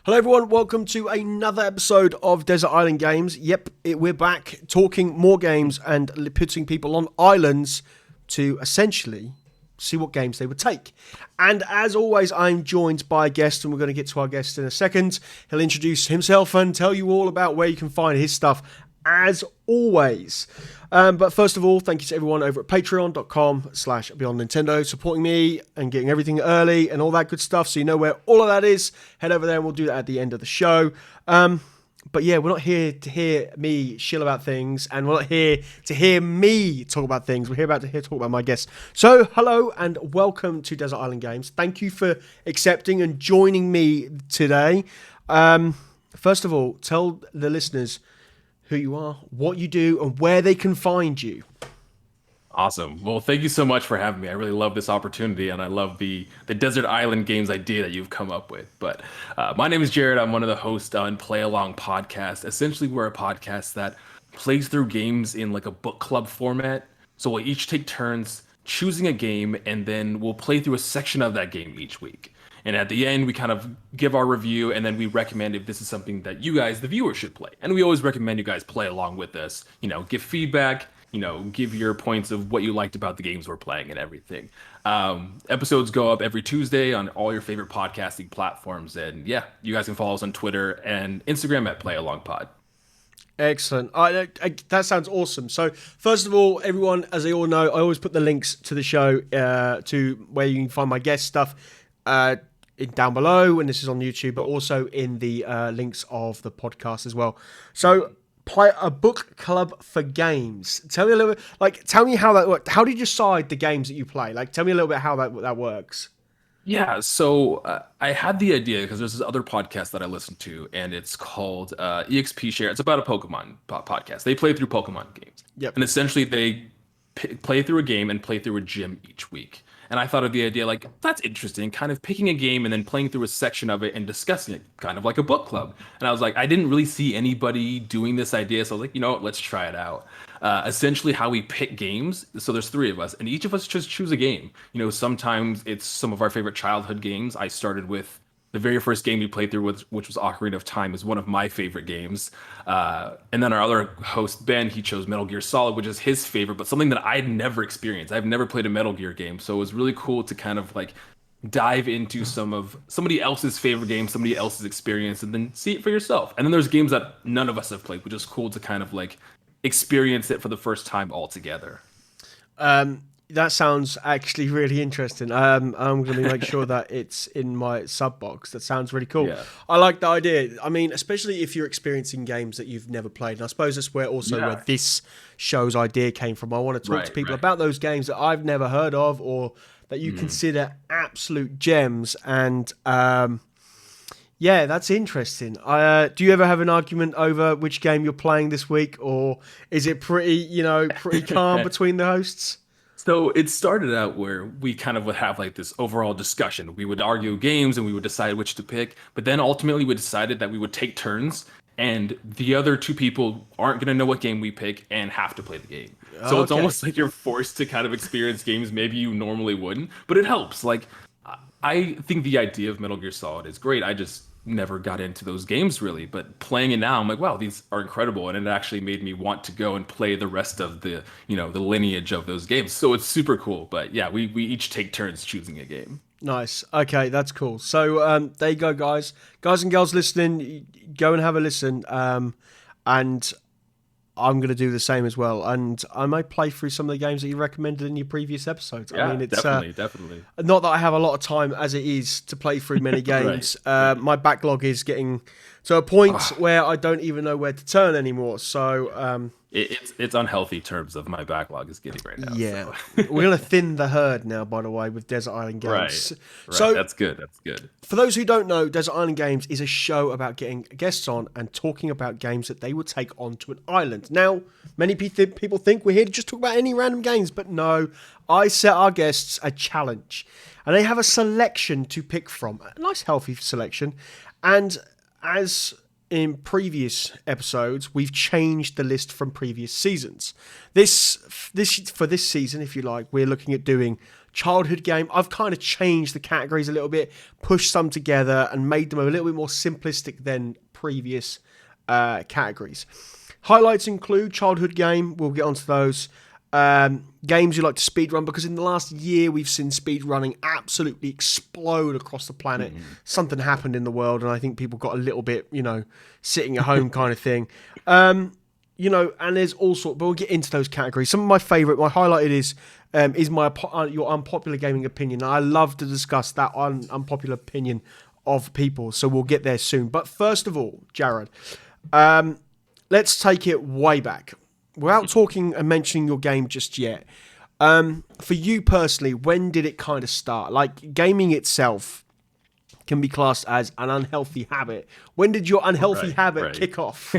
Hello everyone, welcome to another episode of Desert Island Games. Yep, we're back talking more games and putting people on islands to essentially see what games they would take. And as always, I'm joined by a guest, and we're going to get to our guest in a second. He'll introduce himself and tell you all about where you can find his stuff, as always. But first of all, thank you to everyone over at patreon.com/Beyond Nintendo, supporting me and getting everything early and all that good stuff. So you know where all of that is. Head over there and we'll do that at the end of the show. But yeah, we're not here to hear me shill about things, and we're not here to hear me talk about things. We're here to talk about my guests. So hello and welcome to Desert Island Games. Thank you for accepting and joining me today. First of all, tell the listeners who you are, what you do, and where they can find you. Awesome. Well, thank you so much for having me. I really love this opportunity, and I love the Desert Island Games idea that you've come up with. But my name is Jared. I'm one of the hosts on Play Along Podcast. Essentially, we're a podcast that plays through games in like a book club format. So we'll each take turns choosing a game, and then we'll play through a section of that game each week. And at the end, we kind of give our review, and then we recommend if this is something that you guys, the viewers, should play. And we always recommend you guys play along with us. You know, give feedback, give your points of what you liked about the games we're playing and everything. Episodes go up every Tuesday on all your favorite podcasting platforms. And yeah, you guys can follow us on Twitter and Instagram at PlayAlongPod. Excellent. That sounds awesome. So, first of all, everyone, as they all know, I always put the links to the show to where you can find my guest stuff down below, and this is on YouTube, but also in the links of the podcast as well. So, play a book club for games. Tell me a little bit, tell me how that works. How do you decide the games that you play? Tell me a little bit how that works. Yeah, so I had the idea because there's this other podcast that I listen to, and it's called EXP Share. It's about a Pokemon podcast. They play through Pokemon games. Yep. And essentially they play through a game and play through a gym each week. And I thought of the idea, that's interesting, kind of picking a game and then playing through a section of it and discussing it, kind of like a book club. And I was like, I didn't really see anybody doing this idea. So I was like, let's try it out. Essentially how we pick games. So there's three of us, and each of us just choose a game. Sometimes it's some of our favorite childhood games. I started with the very first game we played through, which was Ocarina of Time, is one of my favorite games. And then our other host, Ben, he chose Metal Gear Solid, which is his favorite, but something that I'd never experienced. I've never played a Metal Gear game, so it was really cool to kind of dive into somebody else's favorite game, somebody else's experience, and then see it for yourself. And then there's games that none of us have played, which is cool to kind of experience it for the first time all together. That sounds actually really interesting. I'm going to make sure that it's in my sub box. That sounds really cool. Yeah. I like the idea. I mean, especially if you're experiencing games that you've never played. And I suppose that's where this show's idea came from. I want to talk to people about those games that I've never heard of or that you consider absolute gems. And yeah, that's interesting. Do you ever have an argument over which game you're playing this week, or is it pretty calm between the hosts? So it started out where we kind of would have this overall discussion. We would argue games and we would decide which to pick. But then ultimately we decided that we would take turns, and the other two people aren't going to know what game we pick and have to play the game. So It's almost like you're forced to kind of experience games maybe you normally wouldn't, but it helps. I think the idea of Metal Gear Solid is great. I just never got into those games really, but playing it now, I'm like, wow, these are incredible, and it actually made me want to go and play the rest of the the lineage of those games. So it's super cool. But yeah, we each take turns choosing a game. Nice. Okay, that's cool. So there you go, guys and girls listening. Go and have a listen. And I'm going to do the same as well, and I might play through some of the games that you recommended in your previous episodes. Yeah, I mean, it's definitely. Not that I have a lot of time as it is to play through many games. My backlog is getting to a point where I don't even know where to turn anymore. So it's unhealthy terms of my backlog is getting right now. Yeah, so. We're going to thin the herd now, by the way, with Desert Island Games. Right. So that's good. For those who don't know, Desert Island Games is a show about getting guests on and talking about games that they would take onto an island. Now, many people think we're here to just talk about any random games, but no, I set our guests a challenge, and they have a selection to pick from, a nice healthy selection, and as in previous episodes, we've changed the list from previous seasons. For this season, if you like, we're looking at doing childhood game. I've kind of changed the categories a little bit, pushed some together, and made them a little bit more simplistic than previous categories. Highlights include childhood game. We'll get onto those. Games you like to speedrun, because in the last year we've seen speedrunning absolutely explode across the planet. Something happened in the world, and I think people got a little bit, sitting at home kind of thing. And there's all sorts, but we'll get into those categories. Some of my highlighted is your unpopular gaming opinion. I love to discuss that unpopular opinion of people, so we'll get there soon. But first of all, Jared, let's take it way back. Without talking and mentioning your game just yet, for you personally, when did it kind of start? Like, gaming itself can be classed as an unhealthy habit. When did your unhealthy habit kick off?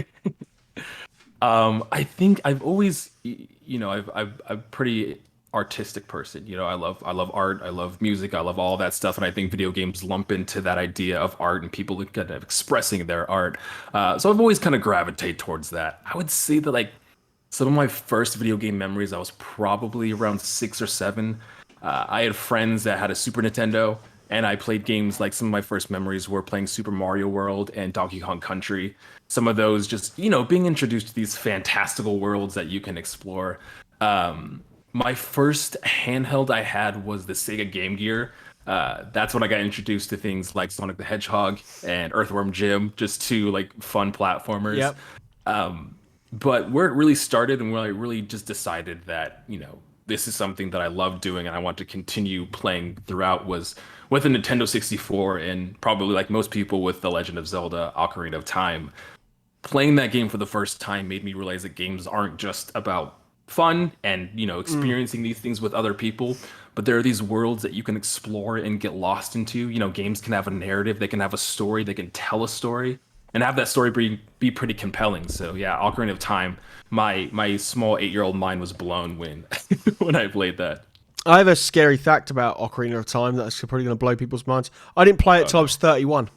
I think I've always, I'm a pretty artistic person. I love art, I love music, I love all that stuff, and I think video games lump into that idea of art and people kind of expressing their art. So I've always kind of gravitated towards that. I would say that, like, some of my first video game memories, I was probably around 6 or 7. I had friends that had a Super Nintendo, and I played games. Like, some of my first memories were playing Super Mario World and Donkey Kong Country. Some of those just, being introduced to these fantastical worlds that you can explore. My first handheld I had was the Sega Game Gear. That's when I got introduced to things like Sonic the Hedgehog and Earthworm Jim, just two like fun platformers. Yep. But where it really started and where I really just decided that, this is something that I love doing and I want to continue playing throughout was with the Nintendo 64, and probably like most people with The Legend of Zelda: Ocarina of Time. Playing that game for the first time made me realize that games aren't just about fun and, experiencing these things with other people, but there are these worlds that you can explore and get lost into. Games can have a narrative, they can have a story, they can tell a story, and have that story be pretty compelling. So yeah, Ocarina of Time, my small 8-year-old mind was blown when when I played that. I have a scary fact about Ocarina of Time that's probably going to blow people's minds. I didn't play it till I was 31.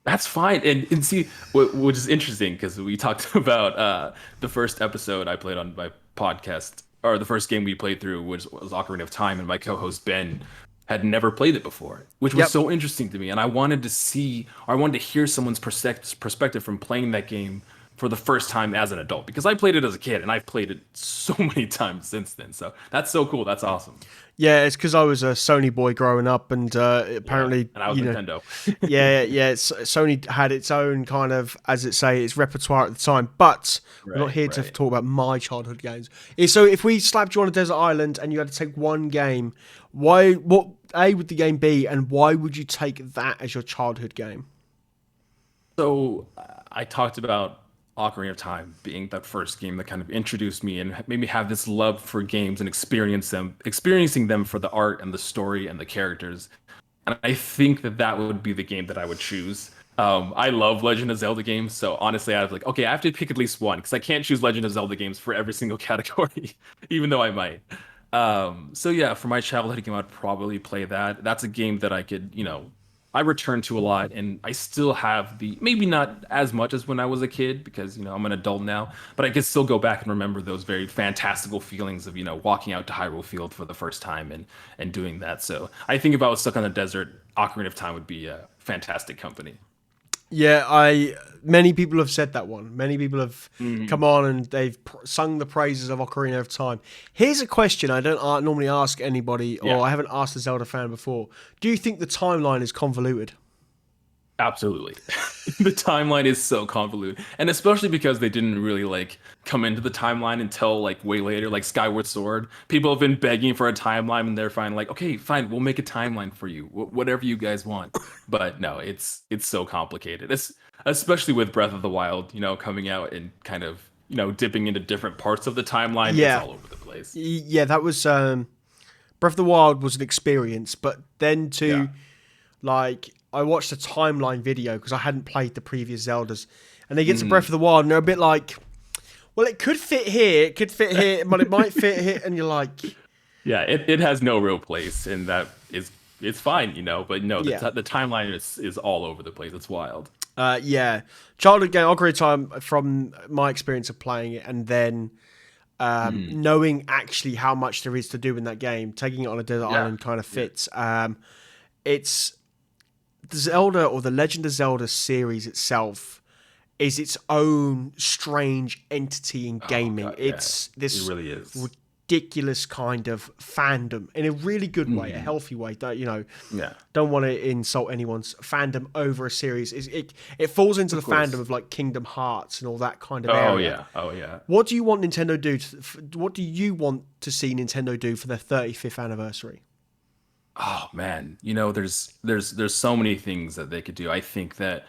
That's fine. And see, which is interesting, because we talked about the first episode I played on my podcast, or the first game we played through, which was Ocarina of Time, and my co-host Ben had never played it before, which was so interesting to me. And I wanted to hear someone's perspective from playing that game for the first time as an adult, because I played it as a kid and I've played it so many times since then. So that's so cool. That's awesome. Yeah, it's because I was a Sony boy growing up, and apparently, and I was Nintendo. Sony had its own kind of, as it say, its repertoire at the time. But we're not here to talk about my childhood games. So if we slapped you on a desert island and you had to take one game, what would the game be, and why would you take that as your childhood game? So I talked about Ocarina of Time being that first game that kind of introduced me and made me have this love for games and experiencing them for the art and the story and the characters. And I think that would be the game that I would choose. I love Legend of Zelda games, so honestly, I was like, okay, I have to pick at least one, because I can't choose Legend of Zelda games for every single category, even though I might. So yeah, for my childhood game, I'd probably play that. That's a game that I could, I return to a lot, and I still have maybe not as much as when I was a kid, because, I'm an adult now, but I can still go back and remember those very fantastical feelings of, walking out to Hyrule Field for the first time and doing that. So I think if I was stuck on the desert, Ocarina of Time would be a fantastic company. Yeah, many people have said that one. Many people have come on and they've sung the praises of Ocarina of Time. Here's a question I don't normally ask anybody, or I haven't asked a Zelda fan before. Do you think the timeline is convoluted? Absolutely. The timeline is so convoluted, and especially because they didn't really come into the timeline until way later, like Skyward Sword. People have been begging for a timeline, and they're finally okay, fine, we'll make a timeline for you, whatever you guys want. But no, it's so complicated. Especially with Breath of the Wild, coming out and kind of dipping into different parts of the timeline. Yeah, it's all over the place. Yeah, that was Breath of the Wild was an experience, but then I watched a timeline video because I hadn't played the previous Zeldas, and they get to Breath of the Wild and they're a bit like, well, it could fit here, but it might fit here, and you're like, yeah, it has no real place, and it's fine, but no, the timeline is all over the place. It's wild. Yeah, childhood game Ocarina of Time, from my experience of playing it, and then knowing actually how much there is to do in that game, taking it on a desert island kind of fits. It's the Zelda or the Legend of Zelda series itself is its own strange entity in gaming. It's this it really is. ridiculous kind of fandom in a really good way, a healthy way. Don't want to insult anyone's fandom over a series. It falls into the fandom of like Kingdom Hearts and all that kind of area. Oh yeah. What do you want Nintendo do? What do you want to see Nintendo do for their 35th anniversary? Oh man, there's so many things that they could do. I think that,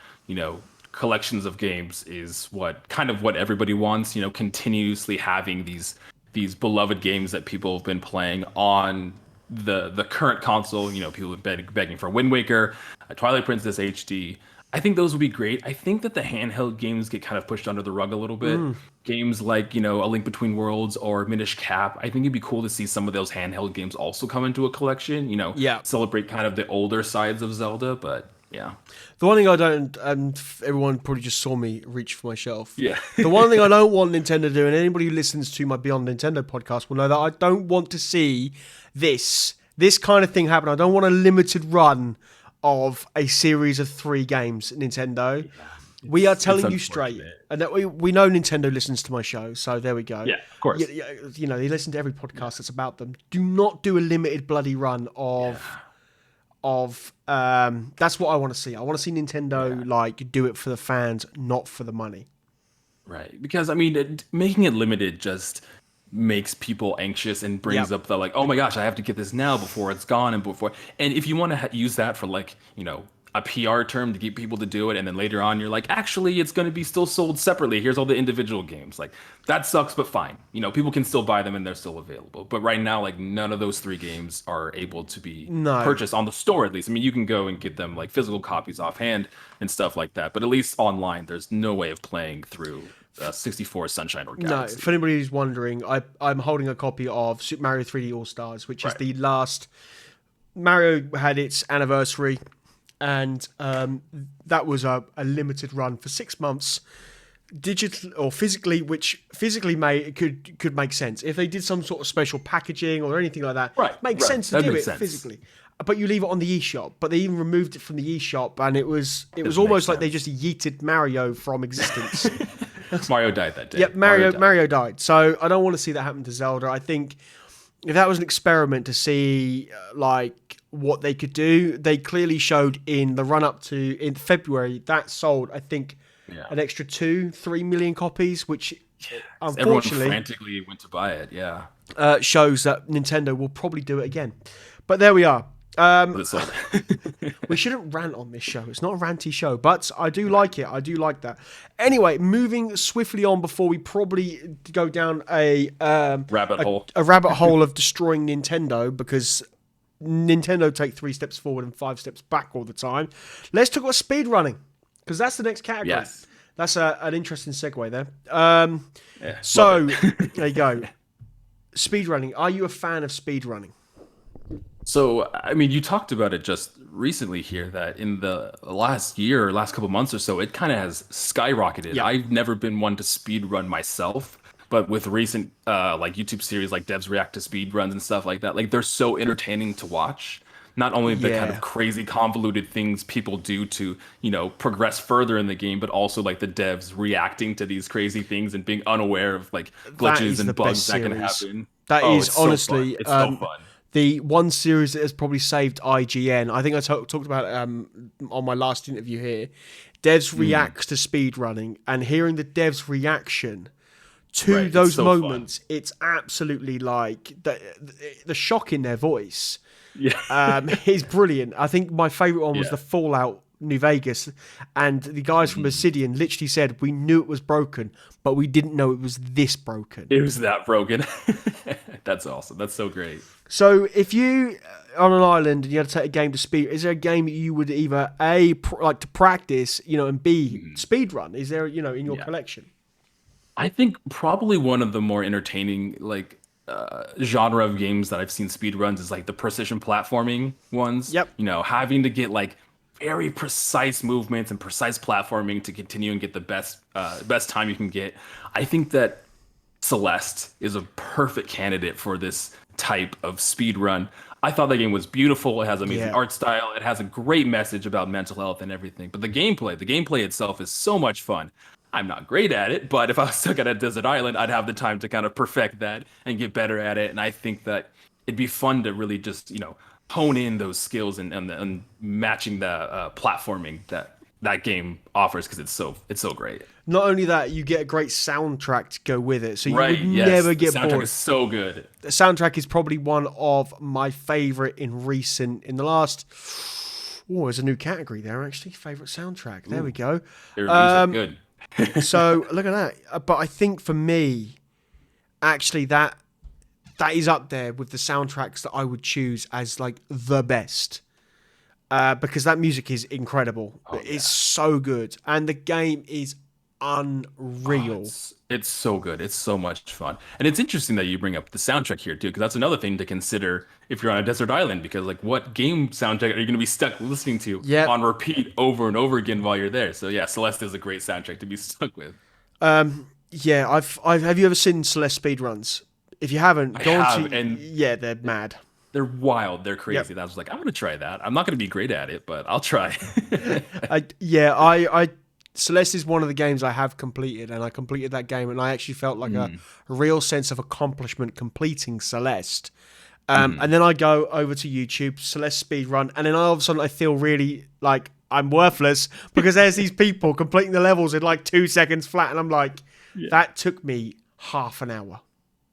collections of games is what everybody wants, continuously having these beloved games that people have been playing on the current console. People have been begging for Wind Waker, Twilight Princess HD. I think those would be great. I think that the handheld games get kind of pushed under the rug a little bit. Games like, A Link Between Worlds or Minish Cap. I think it'd be cool to see some of those handheld games also come into a collection, celebrate kind of the older sides of Zelda, but yeah. The one thing I don't, and everyone probably just saw me reach for my shelf. Yeah. The one thing I don't want Nintendo to do, and anybody who listens to my Beyond Nintendo podcast will know that I don't want to see this kind of thing happen. I don't want a limited run of a series of 3 games, Nintendo. Yeah, we are telling you straight, and that we know Nintendo listens to my show, so there we go. Yeah, of course. They listen to every podcast that's about them. Do not do a limited bloody run of that's what I want to see. I want to see Nintendo do it for the fans, not for the money. Right, because making it limited just makes people anxious and brings up the oh my gosh, I have to get this now before it's gone and if you want to use that for a PR term to get people to do it, and then later on you're like, actually it's going to be still sold separately, here's all the individual games, that sucks, but fine, people can still buy them and they're still available. But right now, none of those 3 games are able to be purchased on the store, at least. You can go and get them physical copies offhand and stuff like that, but at least online there's no way of playing through 64 Sunshine or Galaxy. No, for anybody who's wondering, I'm holding a copy of Super Mario 3D All-Stars, which is the last. Mario had its anniversary, and that was a limited run for 6 months, digital or physically, which physically could make sense. If they did some sort of special packaging or anything like that, makes sense to do it physically. But you leave it on the eShop. But they even removed it from the eShop, and it was almost like they just yeeted Mario from existence. Mario died that day. Yep, Mario died. So I don't want to see that happen to Zelda. I think if that was an experiment to see what they could do, they clearly showed in the run up to in February that sold, I think, an extra 2-3 million copies, which unfortunately everyone frantically went to buy it. Yeah, shows that Nintendo will probably do it again. But there we are. We shouldn't rant on this show. It's not a ranty show, but I do like it. I do like that. Anyway, moving swiftly on before we probably go down a rabbit hole of destroying Nintendo, because Nintendo take 3 steps forward and 5 steps back all the time. Let's talk about speed running, because that's the next category. Yes. That's an interesting segue there. So there you go. Speed running. Are you a fan of speed running? So, you talked about it just recently here, that in the last couple months or so, it kind of has skyrocketed. Yeah. I've never been one to speed run myself, but with recent YouTube series like Devs React to Speed Runs and stuff like that, they're so entertaining to watch. Not only the kind of crazy convoluted things people do to, progress further in the game, but also the devs reacting to these crazy things and being unaware of glitches and bugs that can happen. That is honestly, so fun. It's so fun. The one series that has probably saved IGN, I think I talked about it on my last interview here. Devs reacts to speed running, and hearing the devs' reaction to those moments, it's absolutely the shock in their voice. Is brilliant. I think my favorite one was the Fallout New Vegas, and the guys from Obsidian literally said, we knew it was broken, but we didn't know it was this broken. It was that broken. That's awesome. That's so great. So if you on an island and you had to take a game to speed, is there a game that you would either like to practice, and B, speed run? Is there, in your collection? I think probably one of the more entertaining genre of games that I've seen speed runs is the precision platforming ones. Yep. Having to get very precise movements and precise platforming to continue and get the best time you can get. I think that Celeste is a perfect candidate for this type of speed run. I thought that game was beautiful. It has amazing Yeah. art style. It has a great message about mental health and everything. But the gameplay itself is so much fun. I'm not great at it, but if I was stuck at a desert island, I'd have the time to kind of perfect that and get better at it. And I think that it'd be fun to really just, hone in those skills and matching the platforming that game offers because it's so great. Not only that, you get a great soundtrack to go with it, so you Right? would Yes. never The get soundtrack bored. is so good. The soundtrack is probably one of my favorite in the last. Oh, there's a new category there actually. Favorite soundtrack. There we go. Their music good. So look at that. But I think for me, actually, that is up there with the soundtracks that I would choose as like the best. Because that music is incredible. It's so good, and the game is unreal. It's so good. It's so much fun. And it's interesting that you bring up the soundtrack here too, because that's another thing to consider if you're on a desert island, because like what game soundtrack are you going to be stuck listening to Yep. on repeat over and over again while you're there? So yeah, Celeste is a great soundtrack to be stuck with. Yeah, I've have you ever seen Celeste speedruns? If you haven't, go on have, to and yeah, they're mad. they're wild. They're crazy. That I was like, I'm going to try that. I'm not going to be great at it, but I'll try. I Celeste is one of the games I have completed, and I completed that game, and I actually felt like a real sense of accomplishment completing Celeste. And then I go over to YouTube, Celeste speedrun, and then all of a sudden I feel really like I'm worthless because there's these people completing the levels in like 2 seconds flat, and I'm like, that took me half an hour.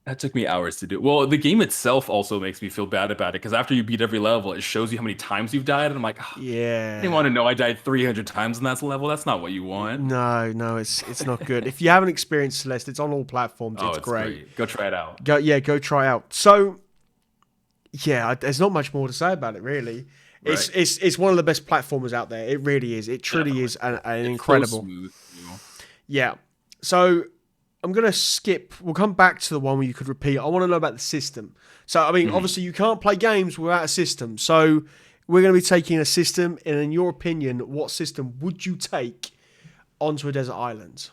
That took me hours to do. Well, the game itself also makes me feel bad about it because after you beat every level, it shows you how many times you've died. And I'm like, "Ah, I Yeah. didn't want to know I died 300 times in that level. That's not what you want. No, it's not good. If you haven't experienced Celeste, it's on all platforms. Oh, It's great. Go try it out. Go try out. So, yeah, there's not much more to say about it really. It's Right. it's one of the best platformers out there. It really is. It truly is an It's so incredible. smooth. Yeah. So I'm gonna skip. We'll come back to the one where you could repeat. I want to know about the system. So I mean, obviously you can't play games without a system. So we're going to be taking a system, and in your opinion, what system would you take onto a desert island?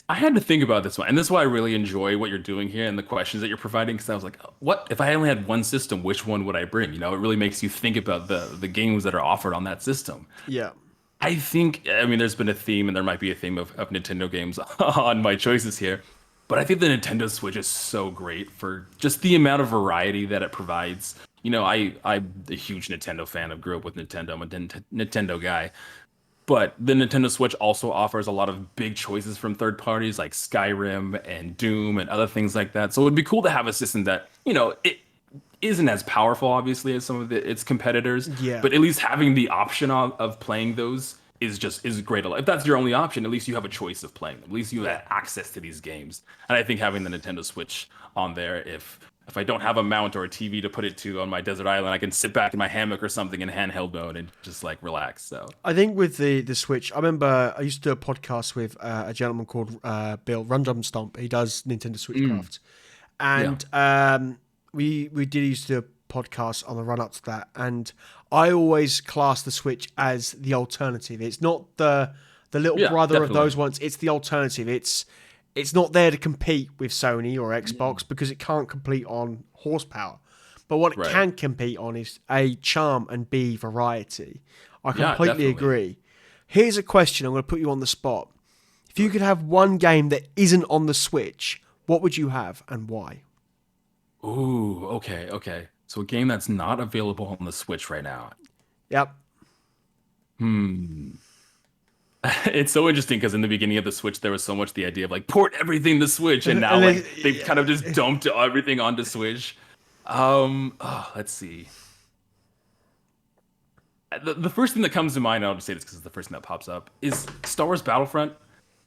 I had to think about this one, and this is why I really enjoy what you're doing here and the questions that you're providing. Because I was like, what if I only had one system? Which one would I bring? It really makes you think about the games that are offered on that system. Yeah. I mean, there's been a theme, and there might be a theme of Nintendo games on my choices here. But I think the Nintendo Switch is so great for just the amount of variety that it provides. I'm a huge Nintendo fan. I grew up with Nintendo. I'm a Nintendo guy. But the Nintendo Switch also offers a lot of big choices from third parties like Skyrim and Doom and other things like that. So it would be cool to have a system that, it isn't as powerful, obviously, as some of its competitors. Yeah. But at least having the option of playing those is great. If that's your only option, at least you have a choice of playing them. At least you have access to these games. And I think having the Nintendo Switch on there, if I don't have a mount or a TV to put it to on my desert island, I can sit back in my hammock or something in handheld mode and just like relax. So I think with the Switch, I remember I used to do a podcast with a gentleman called Bill Rundrum Stomp. He does Nintendo Switchcraft, and we did used to do a podcast on the run up to that. And I always class the Switch as the alternative. It's not the little brother of definitely. those ones. It's the alternative. It's not there to compete with Sony or Xbox because it can't compete on horsepower. But what it Right. can compete on is A, charm, and B, variety. I Yeah, completely definitely. agree. Here's a question. I'm going to put you on the spot. If you could have one game that isn't on the Switch, what would you have and why? ooh, okay. So a game that's not available on the Switch right now. Yep. It's so interesting because in the beginning of the Switch, there was so much the idea of like port everything to Switch, and now And then- like they've kind of just dumped everything onto Switch. Let's see. The first thing that comes to mind, I'll just say this because it's the first thing that pops up, is Star Wars Battlefront.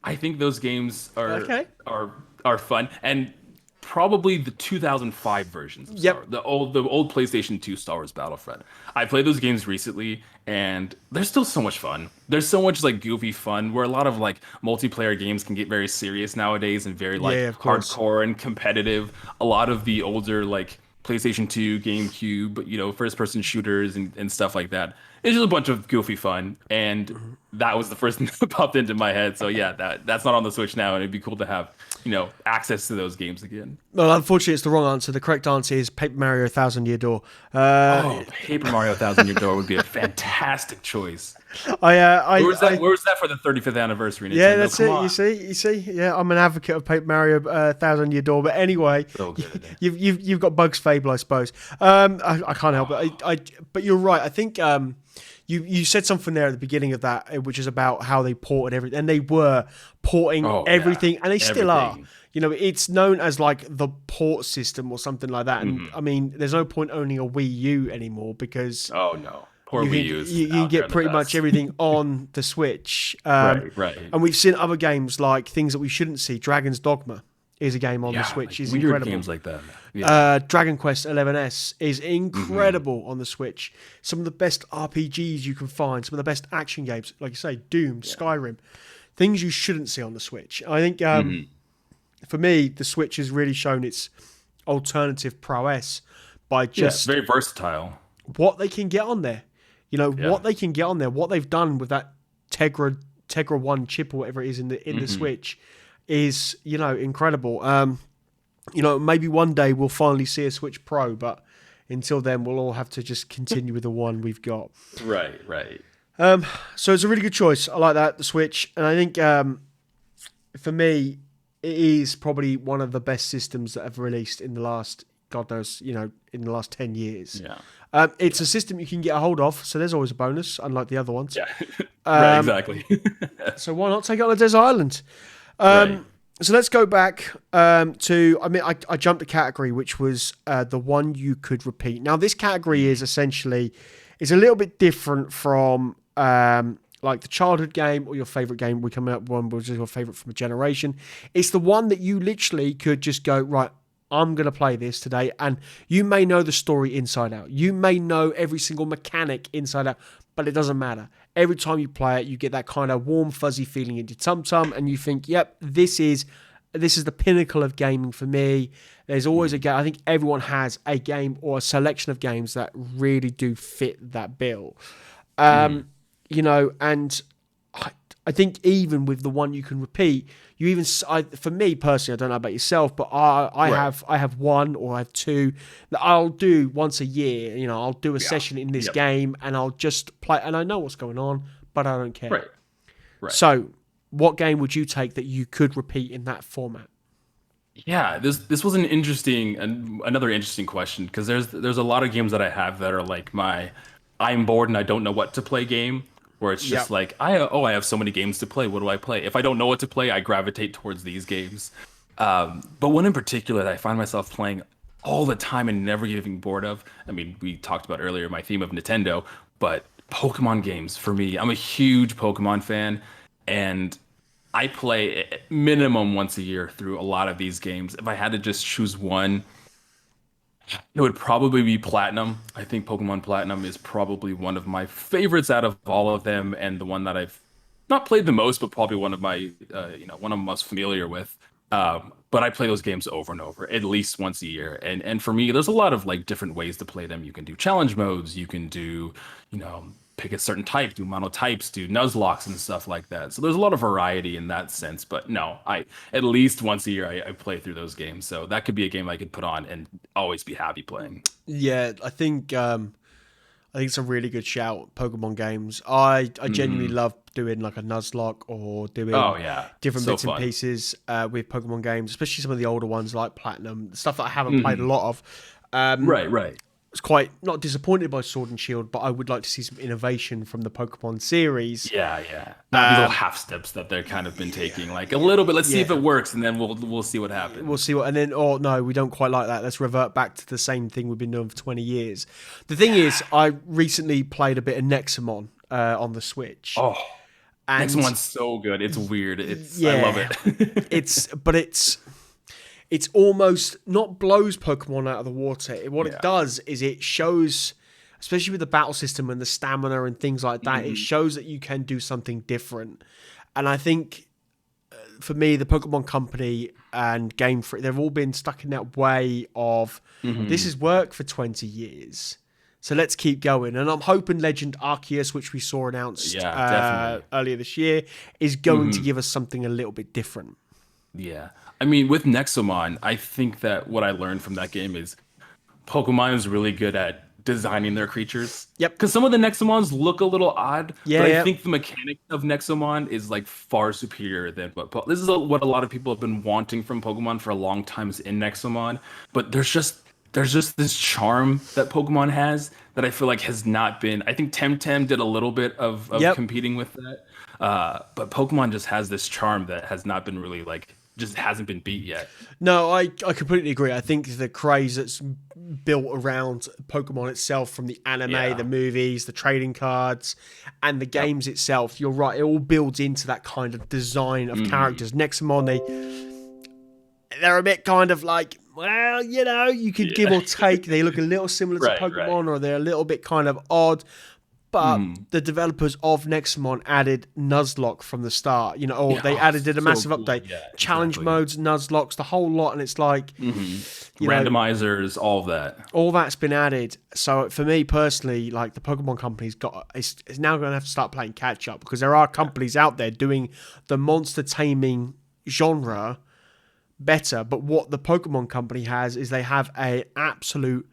I think those games Okay. are fun, and probably the 2005 versions of Yep. the old PlayStation 2 Star Wars Battlefront. I played those games recently, and they're still so much fun. There's so much like goofy fun where a lot of like multiplayer games can get very serious nowadays and very like Yeah, of course. hardcore and competitive. A lot of the older like PlayStation 2, GameCube, first person shooters and stuff like that. It's just a bunch of goofy fun, and that was the first thing that popped into my head. So yeah, that's not on the Switch now, and it'd be cool to have, access to those games again. Well, unfortunately, it's the wrong answer. The correct answer is Paper Mario Thousand Year Door. Oh, Paper Mario Thousand Year Door would be a fantastic choice. I, Where was that for the 35th anniversary? Nintendo? Yeah, that's Come it. on. You see. Yeah, I'm an advocate of Paper Mario Thousand Year Door. But anyway, So good. you've got Bugs Fable, I suppose. I can't help it. But you're right. I think you said something there at the beginning of that, which is about how they ported everything, and they were porting everything, and they still are. It's known as like the port system or something like that. And I mean, there's no point owning a Wii U anymore because Oh no. Poor Wii U. you can get pretty much everything on the Switch. Right. And we've seen other games like things that we shouldn't see. Dragon's Dogma is a game on the Switch. Like Is weird incredible. games like that. Yeah. Dragon Quest 11S is incredible on the Switch. Some of the best RPGs you can find. Some of the best action games, like you say, Doom, Skyrim. Things you shouldn't see on the Switch. I think for me, the Switch has really shown its alternative prowess by just very versatile. what they can get on there. What they can get on there, what they've done with that Tegra 1 chip or whatever it is in the Switch is, incredible. Maybe one day we'll finally see a Switch Pro, but until then we'll all have to just continue with the one we've got. Right. So it's a really good choice. I like that, the Switch. And I think for me, it is probably one of the best systems that have released in the last, God knows, in the last 10 years. Yeah. It's a system you can get a hold of, so there's always a bonus, unlike the other ones. Yeah. Right, exactly. So why not take it on a desert island? Right. So let's go back to, I jumped a category, which was the one you could repeat. Now, this category is essentially, is a little bit different from like the childhood game or your favorite game. We come up one which is your favorite from a generation. It's the one that you literally could just go, right, I'm going to play this today. And you may know the story inside out. You may know every single mechanic inside out, but it doesn't matter. Every time you play it, you get that kind of warm, fuzzy feeling in your tum-tum, and you think, yep, this is the pinnacle of gaming for me. There's always a game. I think everyone has a game or a selection of games that really do fit that bill. And I think even with the one you can repeat, for me personally, I don't know about yourself, but I have one or I have two that I'll do once a year. I'll do a session in this game and I'll just play, and I know what's going on, but I don't care. Right. So, what game would you take that you could repeat in that format? Yeah, this was another interesting question, because there's a lot of games that I have that are like I'm bored and I don't know what to play game, where it's just like I have so many games to play. What do I play? If I don't know what to play, I gravitate towards these games. But one in particular that I find myself playing all the time and never getting bored of. I mean, we talked about earlier my theme of Nintendo, but Pokemon games for me. I'm a huge Pokemon fan, and I play minimum once a year through a lot of these games. If I had to just choose one, it would probably be Platinum. I think Pokemon Platinum is probably one of my favorites out of all of them, and the one that I've not played the most, but probably one of my, one I'm most familiar with. But I play those games over and over, at least once a year. And for me, there's a lot of like different ways to play them. You can do challenge modes. You can do, pick a certain type, do monotypes, do Nuzlocks and stuff like that. So there's a lot of variety in that sense. But no, at least once a year I play through those games. So that could be a game I could put on and always be happy playing. Yeah, I think it's a really good shout. Pokemon games. I genuinely love doing like a Nuzlocke or doing different bits and pieces with Pokemon games, especially some of the older ones like Platinum, stuff that I haven't played a lot of. Right. I was quite not disappointed by Sword and Shield, but I would like to see some innovation from the Pokemon series. Yeah. Not these little half steps that they're kind of been taking, like a little bit. Let's see if it works, and then we'll see what happens. We'll see what, and then no, we don't quite like that. Let's revert back to the same thing we've been doing for 20 years. The thing is, I recently played a bit of Nexomon on the Switch. Oh, and Neximon's so good. It's weird. I love it. It's almost not blows Pokemon out of the water. What it does is it shows, especially with the battle system and the stamina and things like that, it shows that you can do something different. And I think, for me, the Pokemon Company and Game Freak, they've all been stuck in that way of, this has worked for 20 years. So let's keep going. And I'm hoping Legend Arceus, which we saw announced Yeah, definitely. earlier this year, is going to give us something a little bit different. Yeah. I mean, with Nexomon, I think that what I learned from that game is Pokemon is really good at designing their creatures. Yep. Because some of the Nexomons look a little odd, Yeah, but I yeah. think the mechanic of Nexomon is like far superior than this is what a lot of people have been wanting from Pokemon for a long time is in Nexomon. But there's just this charm that Pokemon has that I feel like has not been. I think Temtem did a little bit of Yep. competing with that, but Pokemon just has this charm that has not been really like just hasn't been beat yet. No, I completely agree. I think the craze that's built around Pokemon itself from the anime, Yeah. the movies, the trading cards, and the games itself, you're right, it all builds into that kind of design of characters. Nexamon, they're a bit kind of like, well, you could give or take. They look a little similar to Right, Pokemon, right. or they're a little bit kind of odd. But the developers of Nexamon added Nuzlocke from the start, or they added a so massive cool. update, Yeah, challenge exactly. modes, Nuzlocks, the whole lot, and it's like, you know, Randomizers, all of that. all that's been added. So for me personally, like the Pokemon company's is now going to have to start playing catch up because there are companies out there doing the monster taming genre better. But what the Pokemon company has is they have a absolute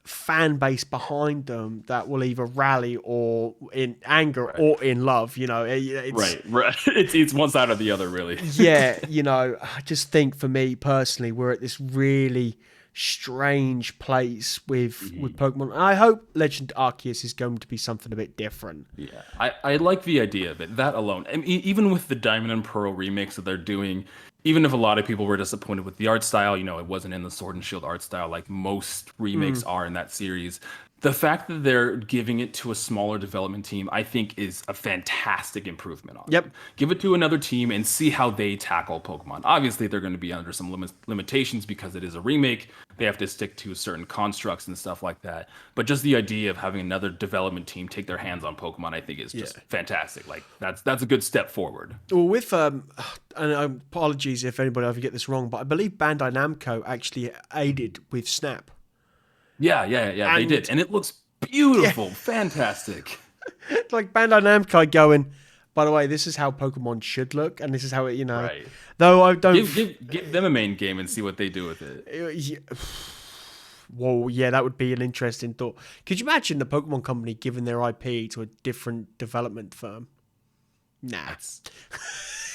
fan base behind them that will either rally or in anger or in love. It's Right. It's one side or the other, really. yeah, I just think for me personally, we're at this really strange place with Pokemon. I hope Legend Arceus is going to be something a bit different. Yeah, I like the idea of it. That alone, and even with the Diamond and Pearl remakes that they're doing, even if a lot of people were disappointed with the art style, it wasn't in the Sword and Shield art style like most remakes are in that series. The fact that they're giving it to a smaller development team, I think, is a fantastic improvement on Yep. it. Give it to another team and see how they tackle Pokemon. Obviously, they're going to be under some limitations because it is a remake. They have to stick to certain constructs and stuff like that. But just the idea of having another development team take their hands on Pokemon, I think, is just fantastic. Like that's a good step forward. Well, with and apologies if anybody ever get this wrong, but I believe Bandai Namco actually aided with Snap. Yeah, they And- did, and it looks beautiful, fantastic. It's like Bandai Namco going, by the way, this is how Pokemon should look, and this is how it, Right. Though I don't. Give them a main game and see what they do with it. Yeah. Whoa, yeah, that would be an interesting thought. Could you imagine the Pokemon Company giving their IP to a different development firm? Nah.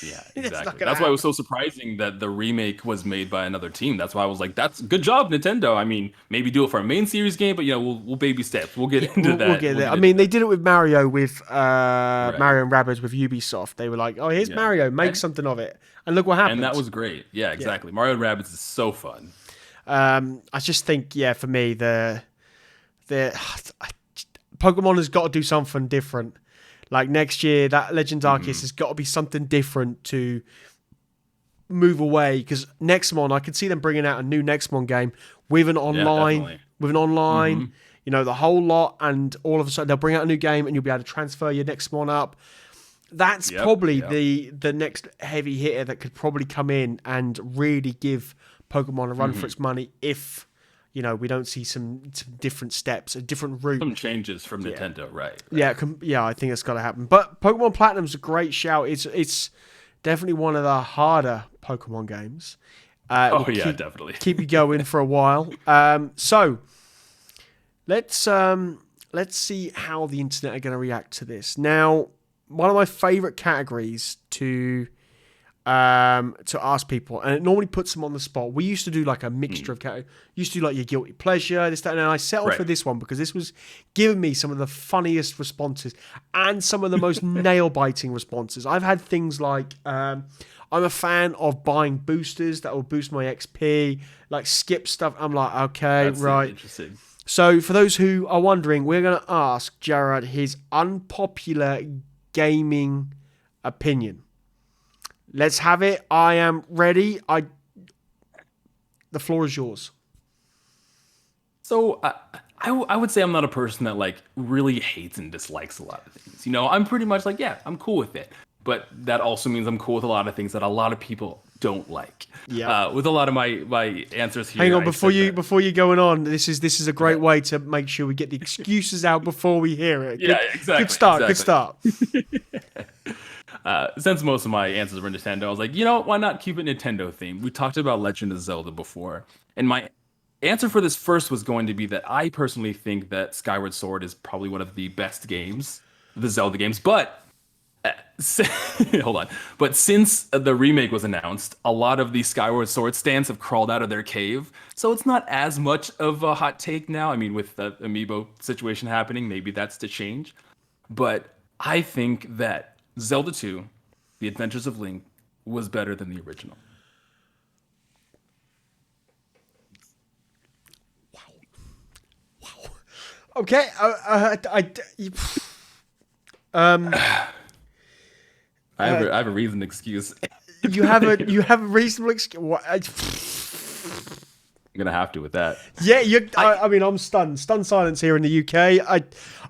Yeah, not exactly. gonna That's why it was so surprising that the remake was made by another team. That's why I was like, "That's good job, Nintendo." I mean, maybe do it for a main series game, but we'll baby steps. We'll get into that. We'll get there. I into mean, they did it with Mario, with Mario and Rabbids with Ubisoft. They were like, "Oh, here's Mario, make something of it," and look what happened. and that was great. Yeah, exactly. Mario and Rabbids is so fun. I just think, for me, the Pokemon has got to do something different. Like next year, that Legends Arceus has got to be something different to move away. Because Nexamon, I could see them bringing out a new Nexamon game with an online, definitely. the whole lot, and all of a sudden they'll bring out a new game, and you'll be able to transfer your Nexamon up. That's probably the next heavy hitter that could probably come in and really give Pokemon a run for its money if we don't see some different steps, a different route. Some changes from Nintendo, right? Yeah, I think it's got to happen. But Pokemon Platinum's a great shout. It's definitely one of the harder Pokemon games. Definitely. Keep you going for a while. So let's see how the internet are going to react to this. Now, one of my favorite categories to ask people, and it normally puts them on the spot. We used to do like a mixture of categories. Used to do like your guilty pleasure, this, that, and I settled for this one because this was giving me some of the funniest responses and some of the most nail-biting responses. I've had things like, I'm a fan of buying boosters that will boost my XP, like skip stuff. I'm like, okay, That's right. interesting. So for those who are wondering, we're going to ask Jared his unpopular gaming opinion. Let's have it. I am ready. The floor is yours. So I would say I'm not a person that like really hates and dislikes a lot of things. I'm pretty much like, yeah, I'm cool with it. but that also means I'm cool with a lot of things that a lot of people don't like. Yeah. With a lot of my answers here, Hang on, I said that. before you going on, this is a great Okay. way to make sure we get the excuses out before we hear it. Yeah, Good exactly. start. Good Exactly. start. Since most of my answers were Nintendo, I was like, why not keep it Nintendo themed? We talked about Legend of Zelda before, and my answer for this first was going to be that I personally think that Skyward Sword is probably one of the best games, the Zelda games. But hold on. But since the remake was announced, a lot of the Skyward Sword stands have crawled out of their cave, so it's not as much of a hot take now. I mean, with the amiibo situation happening, maybe that's to change. But I think that Zelda 2, The Adventures of Link, was better than the original. Okay. I have a reasoned excuse. You have a reasonable excuse. I'm gonna have to with that. Yeah, I mean, I'm stunned. Stunned silence here in the UK.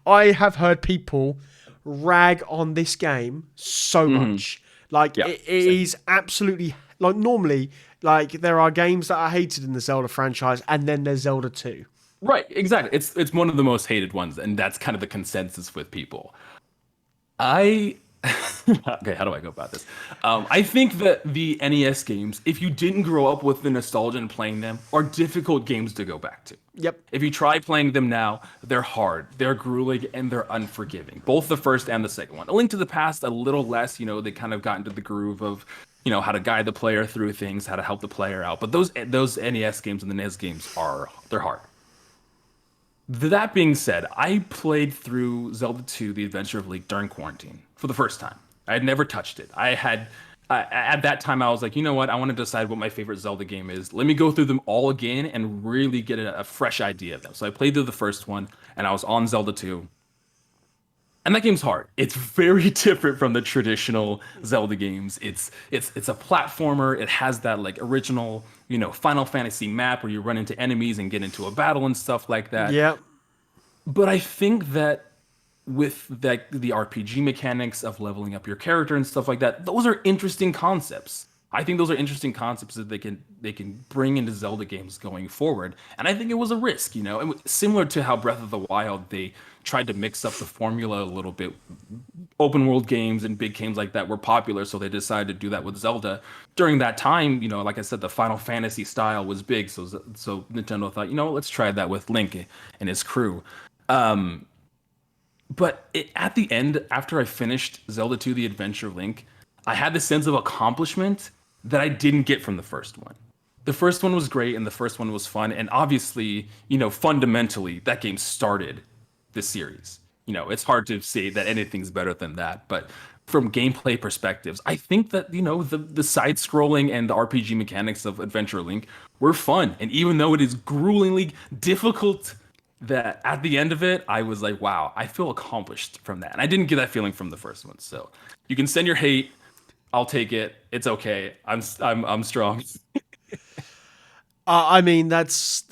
I have heard people rag on this game so much. Like, Yeah, it is absolutely... Like, normally, like, there are games that are hated in the Zelda franchise, and then there's Zelda 2. Right, exactly. It's one of the most hated ones, and that's kind of the consensus with people. I okay, how do I go about this? I think that the NES games, if you didn't grow up with the nostalgia and playing them, are difficult games to go back to. Yep. If you try playing them now, they're hard, they're grueling, and they're unforgiving. Both the first and the second one. A Link to the Past, a little less. They kind of got into the groove of, how to guide the player through things, how to help the player out. But those NES games and the NES games they're hard. That being said, I played through Zelda 2: The Adventure of Link during quarantine for the first time. I had never touched it. At that time, I was like, you know what? I want to decide what my favorite Zelda game is. Let me go through them all again and really get a fresh idea of them. So I played through the first one, and I was on Zelda 2. And that game's hard. It's very different from the traditional Zelda games. It's a platformer. It has that like original, Final Fantasy map where you run into enemies and get into a battle and stuff like that. Yep. But I think that with the RPG mechanics of leveling up your character and stuff like that, those are interesting concepts. I think those are interesting concepts that they can bring into Zelda games going forward. And I think it was a risk, and similar to how Breath of the Wild, they tried to mix up the formula a little bit. Open world games and big games like that were popular, so they decided to do that with Zelda. During that time, like I said, the Final Fantasy style was big, so Nintendo thought, let's try that with Link and his crew. But at the end, after I finished Zelda 2: The Adventure of Link, I had this sense of accomplishment that I didn't get from the first one. The first one was great, and the first one was fun, and obviously, fundamentally, that game started the series. It's hard to say that anything's better than that, but from gameplay perspectives, I think that, the side-scrolling and the RPG mechanics of Adventure Link were fun, and even though it is gruelingly difficult, that at the end of it, I was like, wow, I feel accomplished from that. And I didn't get that feeling from the first one. So you can send your hate. I'll take it. It's okay. I'm strong. I mean, that's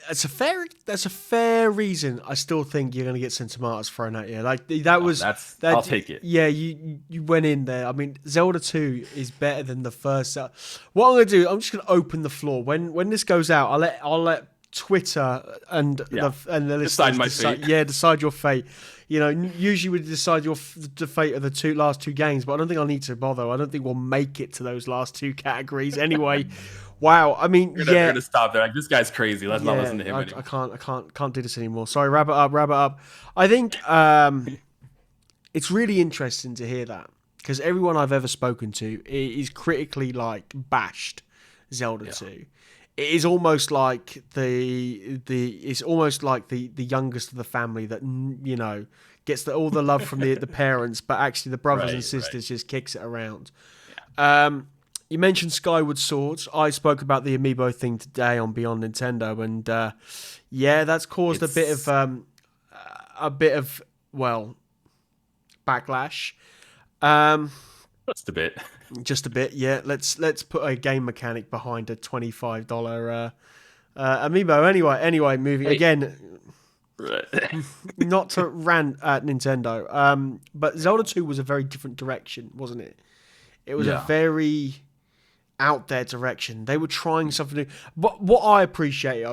a fair reason. I still think you're going to get some tomatoes thrown at you. Like I'll take it. Yeah, you went in there. I mean, Zelda 2 is better than the first. What I'm going to do, I'm just going to open the floor. When this goes out, I'll let Twitter and the listeners decide your fate. Usually we decide the fate of the last two games, but I don't think I'll need to bother. I don't think we'll make it to those last two categories anyway. Wow, I mean, You're gonna stop there. Like, this guy's crazy. Let's not listen to him anymore. I can't do this anymore. Sorry, wrap it up. I think it's really interesting to hear that, because everyone I've ever spoken to is critically bashed Zelda 2. It is almost like the youngest of the family that gets all the love from the parents, but actually the brothers and sisters just kicks it around. Yeah. You mentioned Skyward Swords. I spoke about the amiibo thing today on Beyond Nintendo, and that's caused a bit of backlash. Just a bit, yeah. Let's put a game mechanic behind a $25 amiibo. Anyway, moving again. Right. Not to rant at Nintendo, but Zelda 2 was a very different direction, wasn't it? It was a Yeah. very out there direction. They were trying something new. But what I appreciate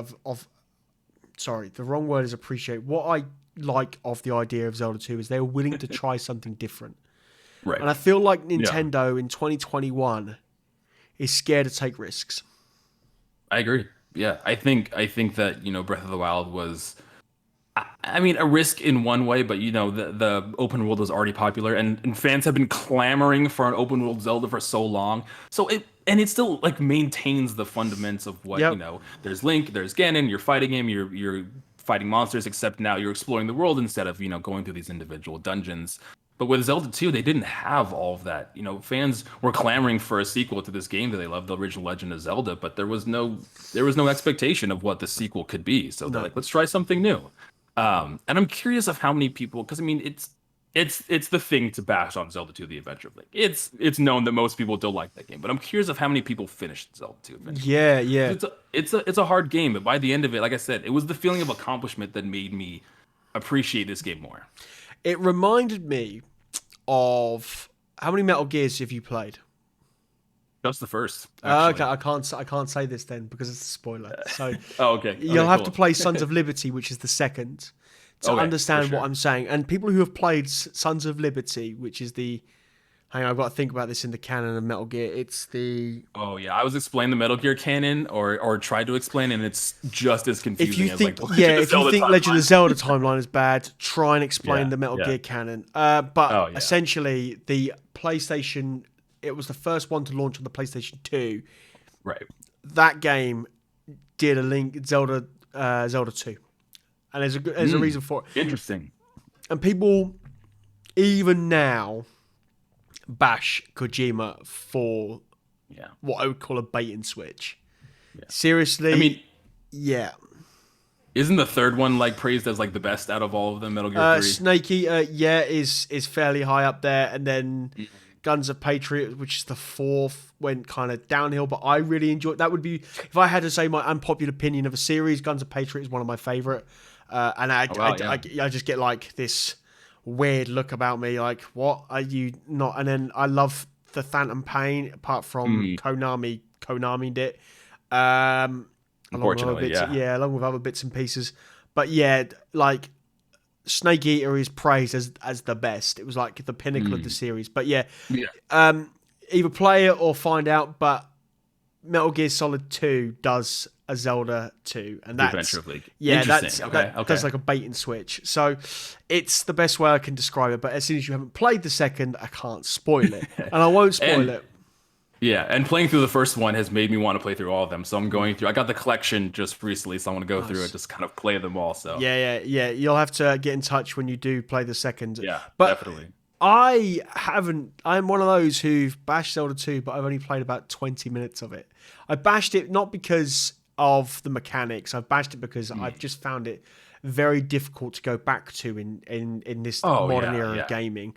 sorry, the wrong word is appreciate. What I like of the idea of Zelda 2 is they were willing to try something different. Right. And I feel like Yeah. Nintendo in 2021 is scared to take risks. I agree. Yeah, I think that Breath of the Wild was, I mean, a risk in one way, but the open world was already popular, and fans have been clamoring for an open world Zelda for so long. So it still like maintains the fundamentals of what Yep. There's Link, there's Ganon, you're fighting him, you're fighting monsters, except now you're exploring the world instead of going through these individual dungeons. But with Zelda 2, they didn't have all of that. Fans were clamoring for a sequel to this game that they loved, the original Legend of Zelda, but there was no expectation of what the sequel could be. So they're like, let's try something new. And I'm curious of how many people, because I mean, it's the thing to bash on Zelda 2: The Adventure of Link. It's known that most people don't like that game, but I'm curious of how many people finished Zelda 2 eventually. Yeah. It's a hard game, but by the end of it, like I said, it was the feeling of accomplishment that made me appreciate this game more. It reminded me of how many Metal Gears have you played? Just the first. Okay, I can't say this then because it's a spoiler. So Oh, okay. you'll have cool. to play Sons of Liberty, which is the second, to Okay, understand for sure. what I'm saying. And people who have played Sons of Liberty, which is the, hang on, I've got to think about this in the canon of Metal Gear. It's the, Oh yeah, I was explaining the Metal Gear canon, or tried to explain, and it's just as confusing. if you as, think, like, the Legend of if you Zelda think Legend timeline. of Zelda timeline is bad, try and explain Yeah, the Metal yeah. Gear canon. But Oh, yeah. essentially, the PlayStation, it was the first one to launch on the PlayStation 2. Right. That game did a Zelda 2, and there's a reason for it. Interesting. And people even now bash Kojima for Yeah. what I would call a bait and switch. Seriously, I mean, yeah. isn't the third one like praised as like the best out of all of them? Metal Gear 3. Snake Eater, is fairly high up there, and then Guns of Patriot, which is the fourth, went kind of downhill. But I really enjoyed. That would be, if I had to say my unpopular opinion of a series, Guns of Patriot is one of my favorite. And I just get like this weird look about me, like, what are you not? And then I love the Phantom Pain, apart from Konami'd it. Along with other Unfortunately, bits, yeah. along with other bits and pieces. But yeah, like Snake Eater is praised as the best. It was like the pinnacle of the series. But yeah, either play it or find out. But Metal Gear Solid 2 does a Zelda 2, and that's Adventure of Link. yeah, Interesting. that's like a bait and switch. So it's the best way I can describe it. But as soon as you haven't played the second, I can't spoil it, and I won't spoil it. Yeah, and playing through the first one has made me want to play through all of them. So I'm going through. I got the collection just recently, so I want to go through it, just kind of play them all. So Yeah. You'll have to get in touch when you do play the second. yeah, but definitely. I haven't. I'm one of those who've bashed Zelda 2, but I've only played about 20 minutes of it. I bashed it not because of the mechanics. I've bashed it because I've just found it very difficult to go back to in this modern era of gaming.